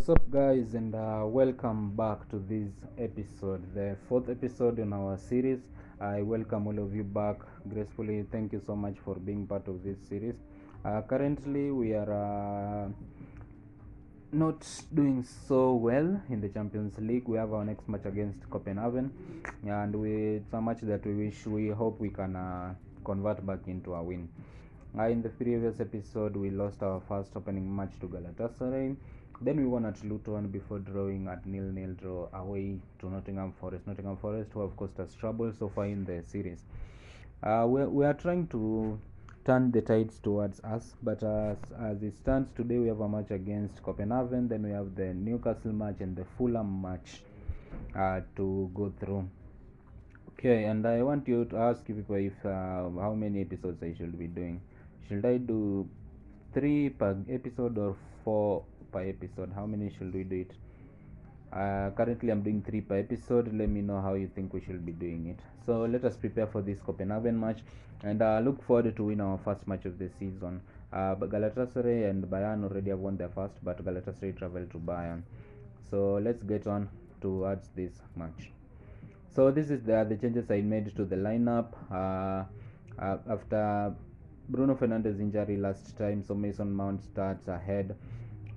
What's up, guys, and welcome back to this episode, the fourth episode in our series. I welcome all of you back gracefully. Thank you so much for being part of this series. Currently, we are not doing so well in the Champions League. We have our next match against Copenhagen, and it's a match that we hope we can convert back into a win. In the previous episode, we lost our first opening match to Galatasaray. Then we won at Luton before drawing at 0-0 draw away to Nottingham Forest. Nottingham Forest, who have caused us trouble so far in the series. We are trying to turn the tides towards us, but as it stands today, we have a match against Copenhagen. Then we have the Newcastle match and the Fulham match to go through. Okay, and I want you to ask people if how many episodes I should be doing. Should I do 3 per episode or 4 per episode? How many should we do it? Currently I'm doing 3 per episode. Let me know how you think we should be doing it. So let us prepare for this Copenhagen match and look forward to win our first match of the season. But Galatasaray and Bayern already have won their first, but Galatasaray traveled to Bayern. So let's get on towards this match. So this is the changes I made to the lineup after Bruno Fernandes injury last time, so Mason Mount starts ahead,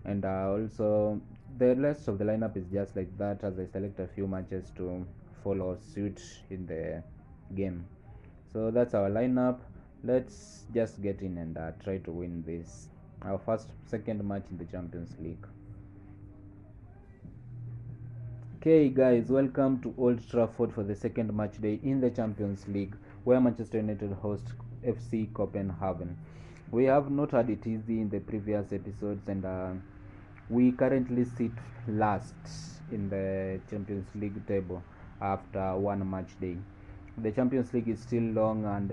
and also the rest of the lineup is just like that as I select a few matches to follow suit in the game. So that's our lineup. Let's just get in and try to win this, our second match in the Champions League. Okay guys, welcome to Old Trafford for the second match day in the Champions League, where Manchester United host FC Copenhagen. We have not had it easy in the previous episodes, and we currently sit last in the Champions League table after one match day. The Champions League is still long, and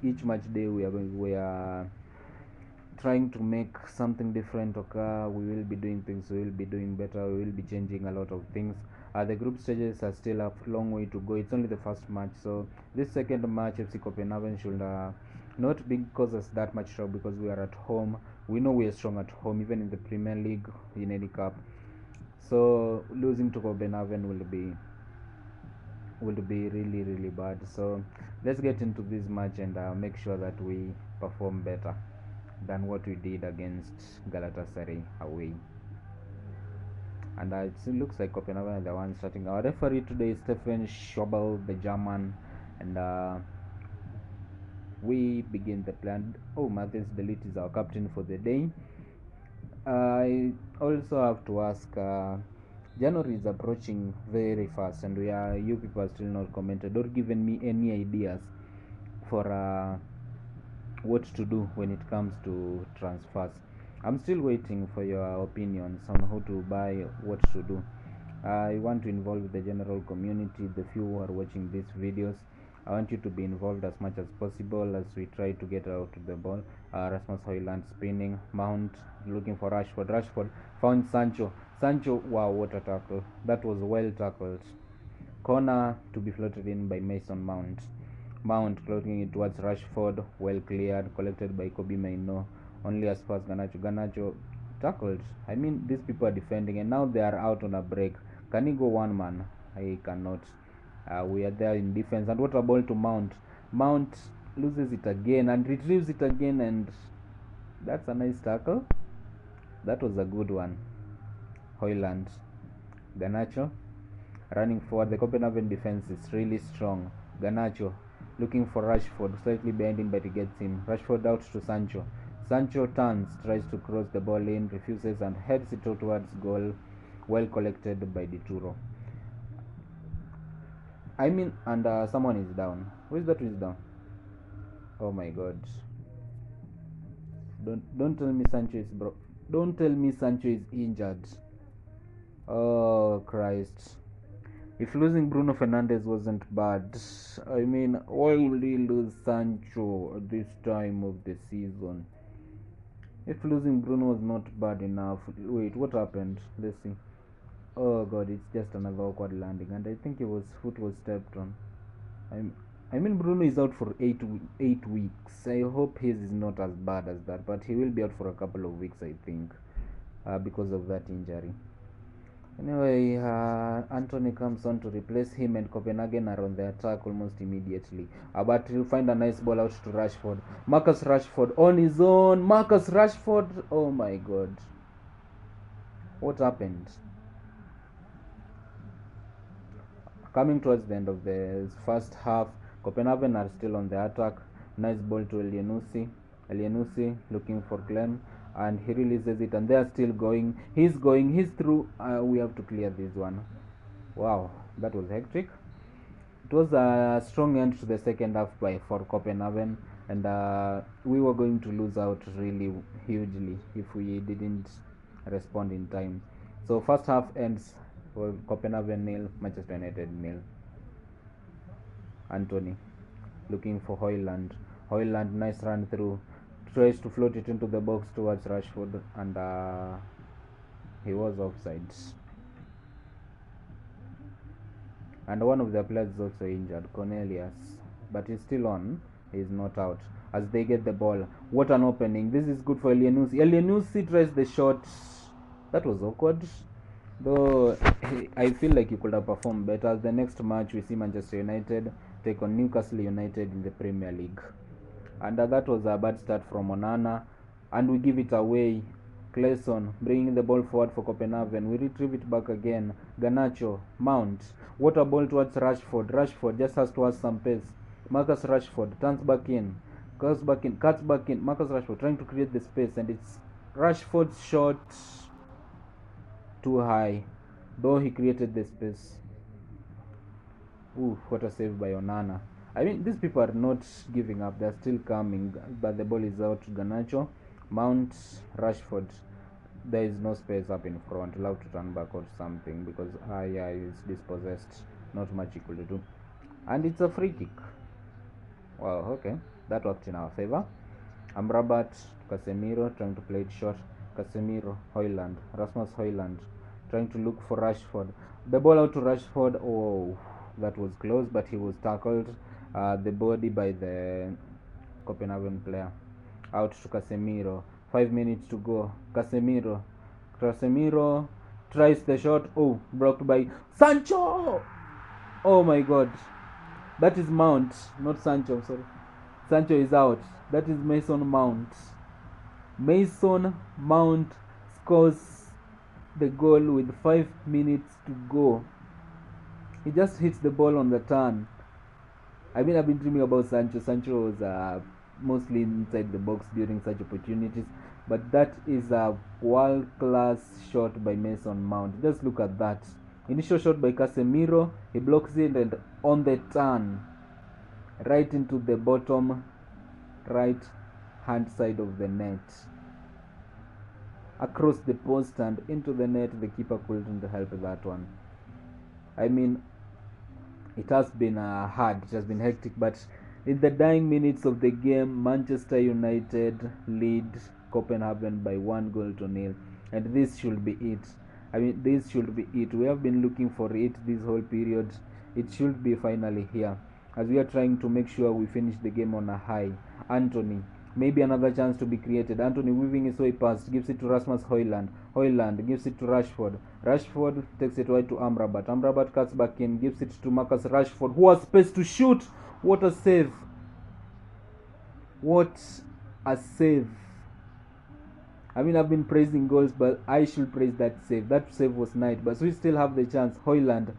each match day we are trying to make something different occur. We will be doing things, we will be doing better, we will be changing a lot of things. The group stages are still a long way to go. It's only the first match, so this second match FC Copenhagen should not cause us that much trouble because we are at home. We know we are strong at home, even in the Premier League, in any cup. So losing to Copenhagen will be really bad. So let's get into this match and make sure that we perform better than what we did against Galatasaray away. And it looks like Copenhagen is the one starting. Our referee today is Stefan Schobel, the German, and we begin the plan. Matthias de Ligt is our captain for the day. I also have to ask, January is approaching very fast, and you people are still not commented or given me any ideas for what to do when it comes to transfers. I'm still waiting for your opinions on how to buy, what to do. I want to involve the general community, the few who are watching these videos. I want you to be involved as much as possible as we try to get out the ball. Rasmus Højlund spinning, Mount looking for Rashford found Sancho, wow, what a tackle. That was well tackled. Corner to be floated in by Mason Mount floating it towards Rashford, well cleared, collected by Kobe Mainoo. Only as far as Garnacho tackled. I mean, these people are defending, and now they are out on a break. Can he go one man? I cannot. We are there in defense, and what a ball to Mount. Mount loses it again and retrieves it again, and that's a nice tackle. That was a good one. Højlund, Garnacho running forward. The Copenhagen defense is really strong. Garnacho looking for Rashford, slightly behind him, but he gets him. Rashford out to Sancho. Sancho turns, tries to cross the ball in, refuses, and heads it towards goal. Well collected by Dituro. And someone is down. Who is that who is down? Oh my god. Don't tell me Sancho is Don't tell me Sancho is injured. Oh Christ. If losing Bruno Fernandes wasn't bad, I mean, why will he lose Sancho at this time of the season? If losing Bruno was not bad enough, wait, what happened? Let's see. Oh god, it's just another awkward landing, and I think his foot was stepped on. I mean, Bruno is out for 8 weeks. I hope his is not as bad as that, but he will be out for a couple of weeks, I think, because of that injury. Anyway, Anthony comes on to replace him, and Copenhagen are on the attack almost immediately. But he'll find a nice ball out to Rashford. Marcus Rashford on his own. Marcus Rashford. Oh my god. What happened? Coming towards the end of the first half, Copenhagen are still on the attack. Nice ball to Elienusi. Elienusi looking for Glenn, and he releases it, and they are still going. He's going. He's through. We have to clear this one. Wow, that was hectic. It was a strong end to the second half for Copenhagen, and we were going to lose out really hugely if we didn't respond in time. So first half ends for Copenhagen 0, Manchester United 0. Anthony looking for Hoyland. Hoyland, nice run through, tries to float it into the box towards Rashford, and he was offside. And one of the players is also injured, Cornelius, but he's still on. He's not out as they get the ball. What an opening. This is good for Elienusi. Elienusi tries the shot. That was awkward, though. I feel like he could have performed better. The next match we see Manchester United take on Newcastle United in the Premier League, and that was a bad start from Onana, and we give it away. Clayson bringing the ball forward for Copenhagen. We retrieve it back again. Garnacho, Mount. What a ball towards Rashford. Rashford just has to have some pace. Marcus Rashford turns back in. Cuts back in. Marcus Rashford trying to create the space, and it's Rashford's shot too high, though he created the space. Ooh, what a save by Onana. I mean, these people are not giving up. They're still coming, but the ball is out. Garnacho, Mount, Rashford. There is no space up in front. You'll have to turn back or something because yeah, is dispossessed. Not much he could do. And it's a free kick. Well, okay. That worked in our favor. Amrabat, Casemiro trying to play it short. Casemiro, Hoyland, Rasmus Hoyland trying to look for Rashford. The ball out to Rashford. Oh, that was close, but he was tackled the body by the Copenhagen player. Out to Casemiro. 5 minutes to go. Casemiro tries the shot. Oh, blocked by Sancho. Oh my god. That is Mount, not Sancho. Sorry. Sancho is out. That is Mason Mount. Mason Mount scores the goal with 5 minutes to go. He just hits the ball on the turn. I mean, I've been dreaming about Sancho. Sancho was mostly inside the box during such opportunities, but that is a world-class shot by Mason Mount. Just look at that. Initial shot by Casemiro. He blocks it, and on the turn, right into the bottom right hand side of the net, across the post and into the net. The keeper couldn't help that one. I mean, it has been hard, it has been hectic, but in the dying minutes of the game, Manchester United lead Copenhagen by 1-0, and this should be it. I mean, this should be it. We have been looking for it this whole period. It should be finally here, as we are trying to make sure we finish the game on a high. Anthony, maybe another chance to be created. Anthony weaving his way past, gives it to Rasmus Hoyland. Hoyland gives it to Rashford. Rashford takes it right to Amrabat. Amrabat cuts back in, gives it to Marcus Rashford, who has space to shoot. What a save. What a save. I mean, I've been praising goals, but I should praise that save. That save was nice, but we still have the chance. Hoyland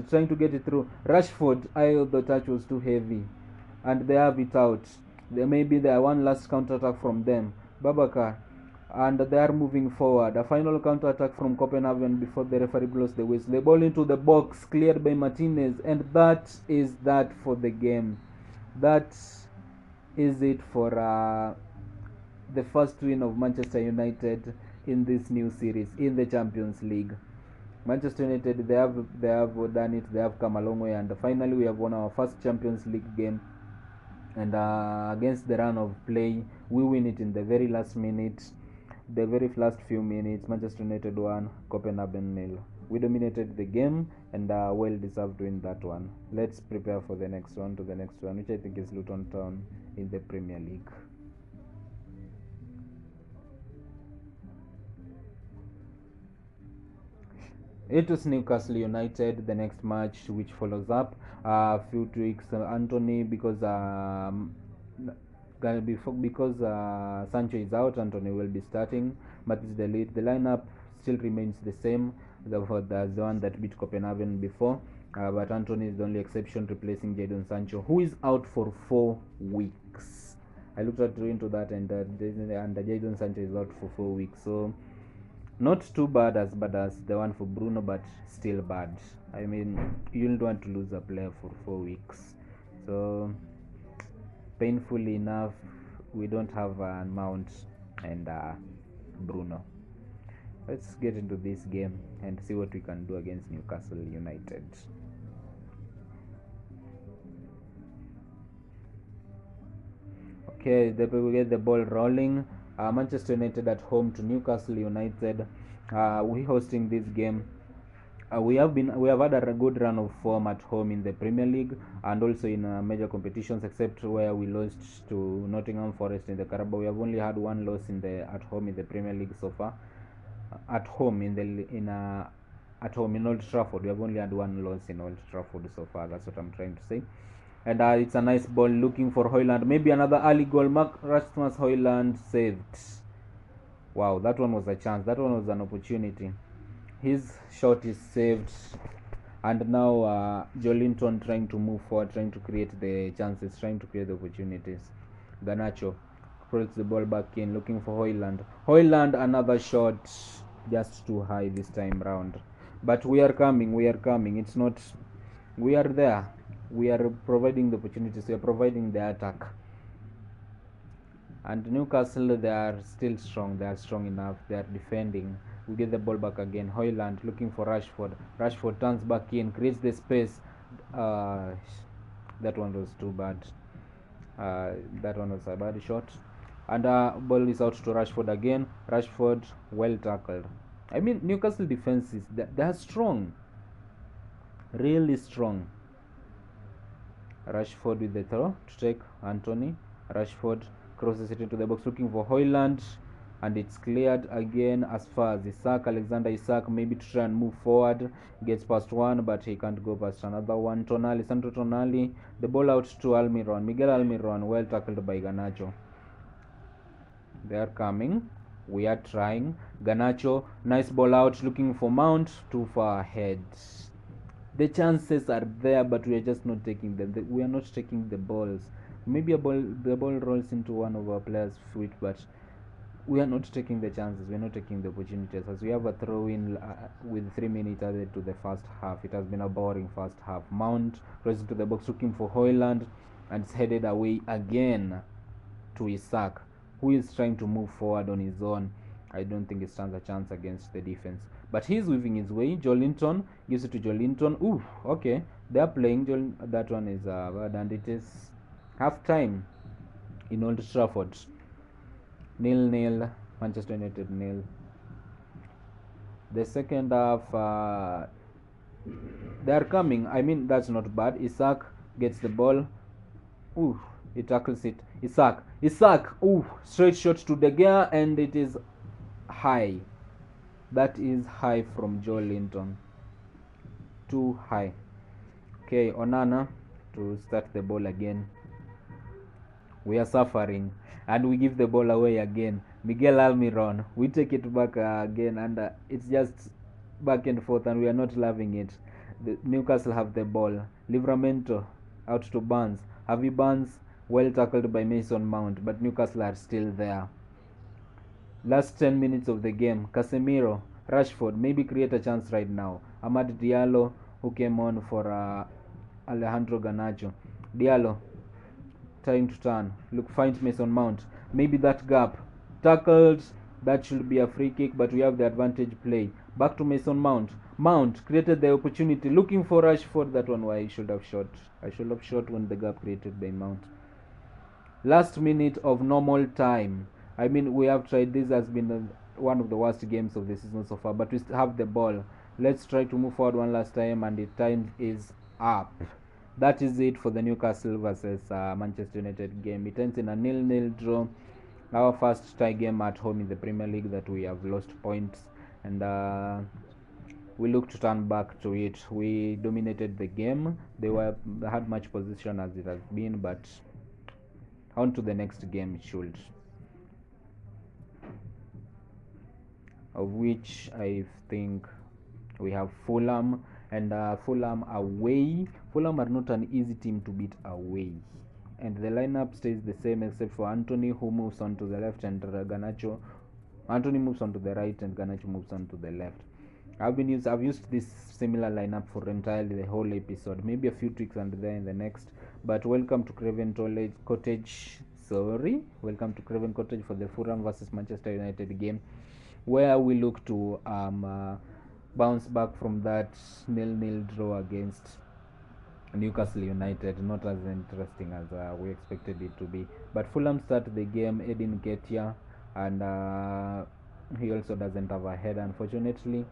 trying to get it through. Rashford, the touch was too heavy, and they have it out. Maybe there one last counter attack from them. Babacar, and they are moving forward. A final counter attack from Copenhagen before the referee blows the whistle. The ball into the box, cleared by Martinez, and that is that for the game. That is it for the first win of Manchester United in this new series in the Champions League. Manchester United, they have done it. They have come a long way, and finally we have won our first Champions League game. And against the run of play, we win it in the very last minute, the very last few minutes. Manchester United won, Copenhagen 0. We dominated the game, and well deserved to win that one. Let's prepare for the next one, which I think is Luton Town in the Premier League. It was Newcastle United, the next match which follows up. A few tweaks, Anthony, because Sancho is out, Anthony will be starting. Matis Delete. The lineup still remains the same. The one that beat Copenhagen before. But Anthony is the only exception, replacing Jadon Sancho, who is out for 4 weeks. I looked into that, and Jadon Sancho is out for 4 weeks. So not too bad as the one for Bruno, but still bad. I mean, you don't want to lose a player for 4 weeks. So painfully enough, we don't have Mount and Bruno. Let's get into this game and see what we can do against Newcastle United. Okay, we get the ball rolling. Manchester United at home to Newcastle United. We hosting this game. We have had a good run of form at home in the Premier League and also in major competitions, except where we lost to Nottingham Forest in the Carabao. We have only had one loss at home in the Premier League so far. At home in Old Trafford, we have only had one loss in Old Trafford so far. That's what I'm trying to say. And it's a nice ball looking for Højlund. Maybe another early goal. Rasmus Højlund saved. Wow, that one was a chance. That one was an opportunity. His shot is saved. And now Joelinton trying to move forward, trying to create the chances, trying to create the opportunities. Garnacho throws the ball back in, looking for Højlund. Højlund, another shot, just too high this time round. But we are coming. It's not... We are there. We are providing the opportunities. We are providing the attack. And Newcastle, they are still strong. They are strong enough. They are defending. We get the ball back again. Højlund looking for Rashford. Rashford turns back in, creates the space. That one was too bad. That one was a bad shot. And ball is out to Rashford again. Rashford, well tackled. I mean, Newcastle defense is they are strong. Really strong. Rashford with the throw to take Anthony. Rashford crosses it into the box looking for Højlund, and it's cleared again as far as Alexander Isak, maybe to try and move forward. Gets past one, but he can't go past another one. Sandro Tonali, the ball out to Almiron. Miguel Almiron, well tackled by Garnacho. They are coming. We are trying. Garnacho, nice ball out, looking for Mount, too far ahead. The chances are there, but we are just not taking them. We are not taking the balls. Maybe the ball rolls into one of our players' feet, but we are not taking the chances. We are not taking the opportunities. As we have a throw-in with 3 minutes added to the first half, it has been a boring first half. Mount crosses into the box looking for Højlund, and it's headed away again to Isak, who is trying to move forward on his own. I don't think it stands a chance against the defense. But he's weaving his way. Joelinton gives it to Joelinton. Ooh, okay. They are playing. That one is bad, and it is half time in Old Trafford. 0-0. Manchester United 0. The second half, they are coming. I mean, that's not bad. Isak gets the ball. Ooh, he tackles it. Isak. Ooh, straight shot to De Gea, and it is high. That is high from Joelinton. Too high. Okay, Onana to start the ball again. We are suffering, and we give the ball away again. Miguel Almiron, we take it back again, and it's just back and forth, and we are not loving it. The Newcastle have the ball. Livramento out to Barnes. Harvey Barnes, well tackled by Mason Mount, but Newcastle are still there. Last 10 minutes of the game. Casemiro, Rashford, maybe create a chance right now. Amad Diallo, who came on for Alejandro Garnacho. Diallo trying to turn. Look, finds Mason Mount. Maybe that gap. Tackled. That should be a free kick, but we have the advantage play. Back to Mason Mount. Mount created the opportunity. Looking for Rashford. That one why I should have shot. I should have shot when the gap created by Mount. Last minute of normal time. I mean, we have tried. This has been one of the worst games of the season so far, but we still have the ball. Let's try to move forward one last time, and the time is up. That is it for the Newcastle versus Manchester United game. It ends in a 0-0 draw. Our first tie game at home in the Premier League that we have lost points, and we look to turn back to it. We dominated the game. They had much position as it has been, but on to the next game it should, of which I think we have Fulham, and Fulham away. Fulham are not an easy team to beat away, and the lineup stays the same except for Anthony, who moves on to the left, and Garnacho. Anthony moves on to the right, and Garnacho moves on to the left. I've used this similar lineup for entirely the whole episode, maybe a few tweaks under there in the next. But welcome to Craven Cottage. Welcome to Craven Cottage for the Fulham versus Manchester United game, where we look to bounce back from that 0-0 draw against Newcastle United. Not as interesting as we expected it to be. But Fulham start the game, Edin Ketia, and he also doesn't have a head, unfortunately.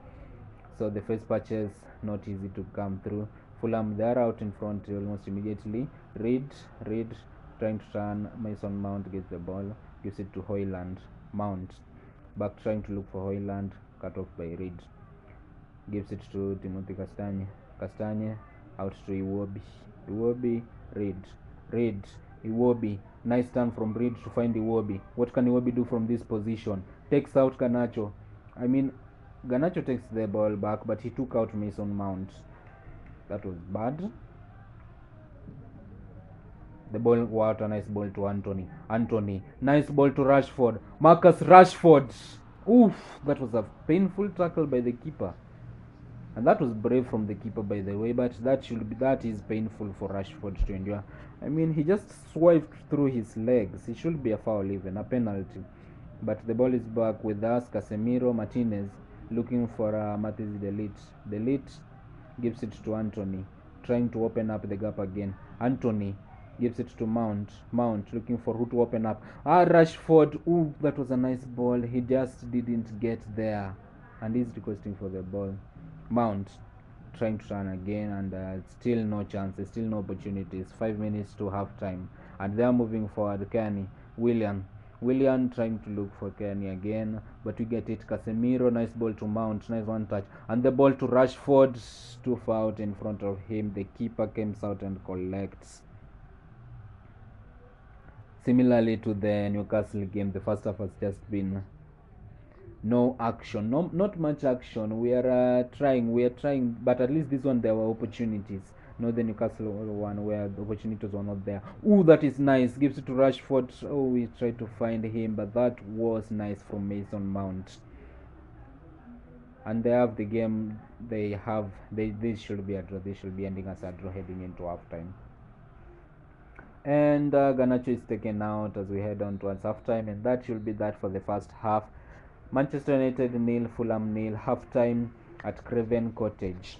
So the first patches not easy to come through. Fulham, they are out in front almost immediately. Reed trying to turn. Mason Mount gets the ball, gives it to Hoyland. Mount back trying to look for Hoyland, cut off by Reed. Gives it to Timothy Castagne out to Iwobi. Reed, Iwobi. Nice turn from Reed to find Iwobi. What can Iwobi do from this position? Takes out Garnacho. Garnacho takes the ball back, but he took out Mason Mount. That was bad. The ball, what a nice ball to Anthony. Nice ball to Rashford. Marcus Rashford. Oof, that was a painful tackle by the keeper. And that was brave from the keeper, by the way, but that is painful for Rashford to endure. He just swiped through his legs. It should be a foul, even a penalty. But the ball is back with us. Casemiro Martinez looking for Mathis de Ligt. Gives it to Anthony, trying to open up the gap again. Anthony gives it to Mount looking for who to open up. Rashford. Ooh, that was a nice ball. He just didn't get there, and he's requesting for the ball. Mount trying to turn again, and still no chances, still no opportunities. 5 minutes to half time, and they are moving forward. Kenny Willian trying to look for Kenny again, but we get it. Casemiro, nice ball to Mount, nice one touch, and the ball to Rashford, too far out in front of him. The keeper comes out and collects. Similarly to the Newcastle game, the first half has just been no action, not much action. We are trying, but at least this one there were opportunities. Not the Newcastle one where the opportunities were not there. Ooh, that is nice. Gives it to Rashford. Oh, we tried to find him, but that was nice from Mason Mount. And they have the game. This should be a draw. This should be ending as a draw heading into halftime. And Garnacho is taken out as we head on towards halftime, and that should be that for the first half. Manchester United 0, Fulham 0, halftime at Craven Cottage.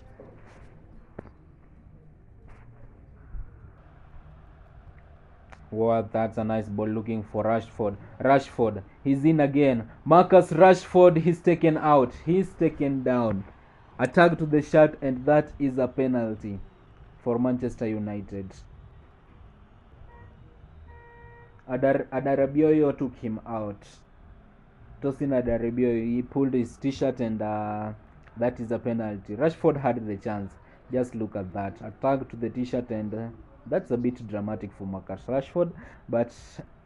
Wow, that's a nice ball looking for Rashford, he's in again. Marcus Rashford, he's taken out. He's taken down. A tag to the shirt, and that is a penalty for Manchester United. Adarabioyo took him out. Tosin Adarabioyo, he pulled his t-shirt, and that is a penalty. Rashford had the chance. Just look at that. A tag to the t-shirt, and that's a bit dramatic for Marcus Rashford, but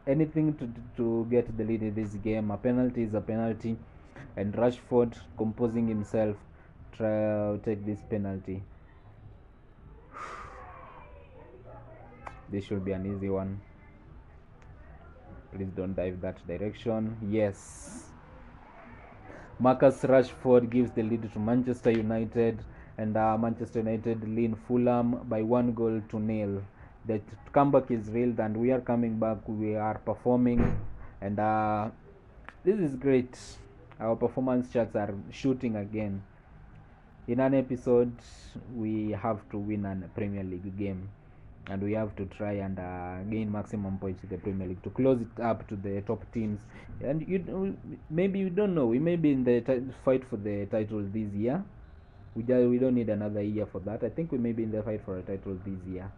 anything to get the lead in this game. A penalty is a penalty, and Rashford composing himself try to take this penalty. This should be an easy one. Please don't dive that direction. Yes, Marcus Rashford gives the lead to Manchester United, and Manchester United lead Fulham by 1-0. The comeback is real, and we are coming back. We are performing, and this is great. Our performance charts are shooting again. In an episode, we have to win a Premier League game, and we have to try and gain maximum points in the Premier League to close it up to the top teams. And maybe you don't know, we may be in the fight for the title this year. We don't need another year for that. I think we may be in the fight for a title this year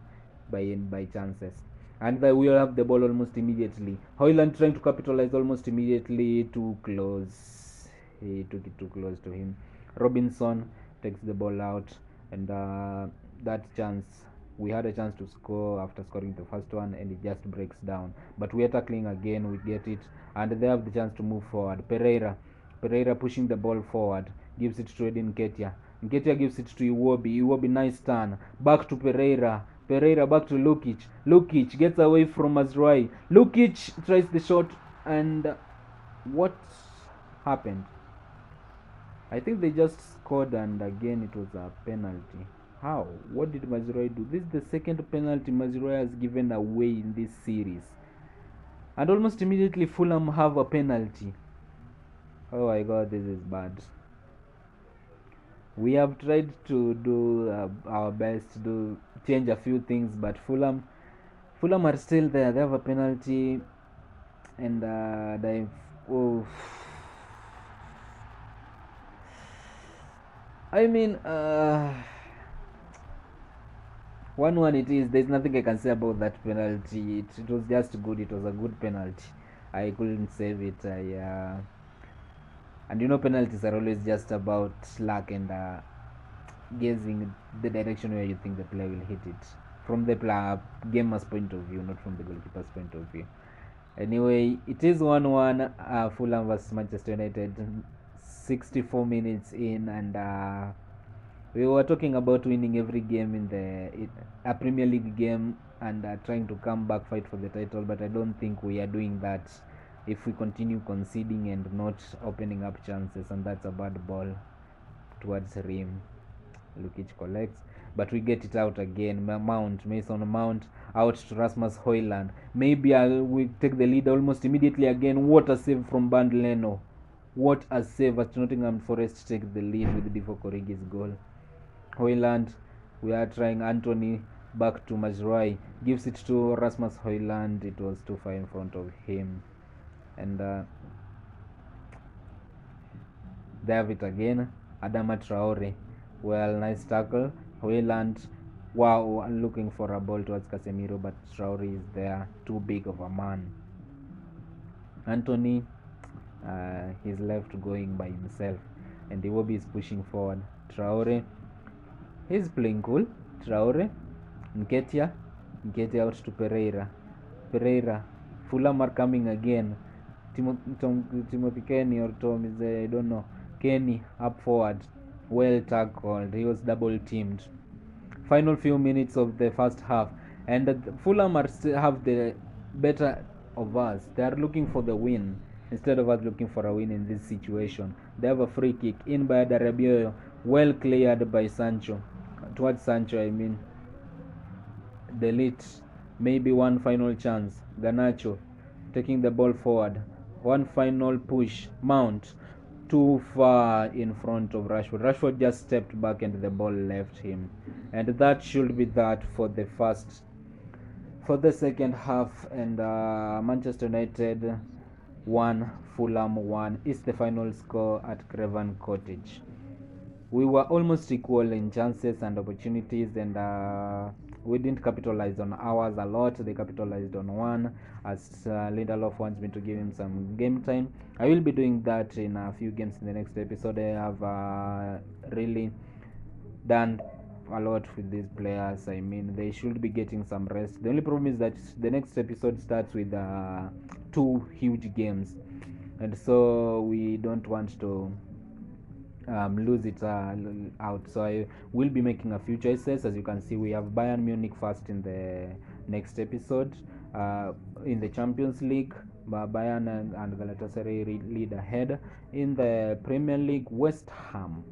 by chances. And we will have the ball almost immediately. Hoyland trying to capitalize almost immediately. Too close. He took it too close to him. Robinson takes the ball out, and that chance, we had a chance to score after scoring the first one, and it just breaks down. But we are tackling again, we get it, and they have the chance to move forward. Pereira pushing the ball forward, gives it to Edin Nketiah. Nketiah gives it to Iwobi, nice turn. Back to Pereira back to Lukic. Lukic gets away from Mazraoui. Lukic tries the shot, and what happened? I think they just scored, and again it was a penalty. How? What did Mazraoui do? This is the second penalty Mazraoui has given away in this series. And almost immediately Fulham have a penalty. Oh my god, this is bad. We have tried to do our best to change a few things, but Fulham are still there. They have a penalty, and I mean, 1-1 it is. There's nothing I can say about that penalty. It was just good. It was a good penalty. I couldn't save it. And you know, penalties are always just about luck and guessing the direction where you think the player will hit it, from the gamer's point of view, not from the goalkeeper's point of view. Anyway, it is 1-1, Fulham vs Manchester United, 64 minutes in, and we were talking about winning every game in a Premier League game, and trying to come back, fight for the title, but I don't think we are doing that if we continue conceding and not opening up chances. And that's a bad ball towards rim. Lukic collects, but we get it out again. Mason Mount out to Rasmus Højlund. Maybe we take the lead almost immediately again. What a save from Bernd Leno. What a save as Nottingham Forest take the lead with Divock Origi's goal. Højlund, we are trying. Anthony back to Mazraoui, gives it to Rasmus Højlund. It was too far in front of him, and they have it again. Adama Traore, well, nice tackle. Højlund, wow, looking for a ball towards Casemiro, but Traore is there, too big of a man. Anthony, he's left going by himself, and Iwobi is pushing forward. Traore, he's playing cool. Traore, Nketiah out to Pereira. Fulham are coming again. Timothy Kenny or Tom is there, I don't know. Kenny up forward, well tackled. He was double teamed. Final few minutes of the first half, and Fulham have the better of us. They are looking for the win instead of us looking for a win in this situation. They have a free kick in by Darabioyo, well cleared by Sancho. Towards Sancho, I mean. Delete. Maybe one final chance. Garnacho taking the ball forward. One final push. Mount too far in front of Rashford. Rashford just stepped back and the ball left him. And that should be that for the second half. And Manchester United 1, Fulham 1 is the final score at Craven Cottage. We were almost equal in chances and opportunities, and we didn't capitalize on ours a lot. They capitalized on one, as Lindelof wants me to give him some game time. I will be doing that in a few games in the next episode. I have really done a lot with these players. I mean, they should be getting some rest. The only problem is that the next episode starts with 2 huge games, and so we don't want to lose it out. So I will be making a few choices. As you can see, we have Bayern Munich first in the next episode. In the Champions League, Bayern and Galatasaray lead ahead. In the Premier League, West Ham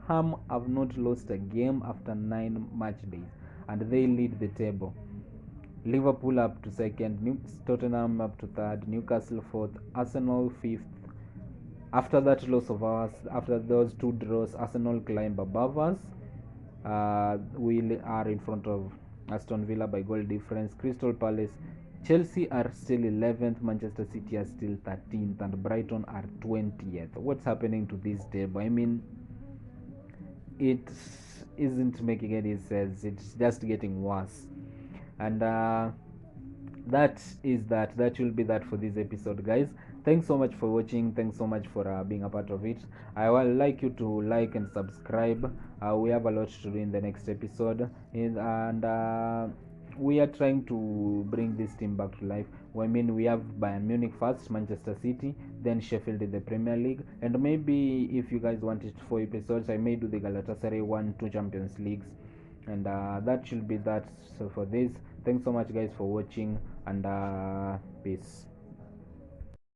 have not lost a game after 9 match days, and they lead the table. Liverpool up to second, Tottenham up to third, Newcastle fourth, Arsenal fifth. After that loss of ours, after those 2 draws, Arsenal climb above us. We are in front of Aston Villa by goal difference. Crystal Palace, Chelsea are still 11th, Manchester City are still 13th, and Brighton are 20th. What's happening to this table? I mean, it isn't making any sense. It's just getting worse. And that will be that for this episode, guys. Thanks so much for watching. Thanks so much for being a part of it. I would like you to like and subscribe. We have a lot to do in the next episode, and we are trying to bring this team back to life. I mean, we have Bayern Munich first, Manchester City, then Sheffield in the Premier League, and maybe if you guys want it 4 episodes, I may do the Galatasaray 1-2 Champions Leagues, and that should be that. So for this, thanks so much, guys, for watching, and peace.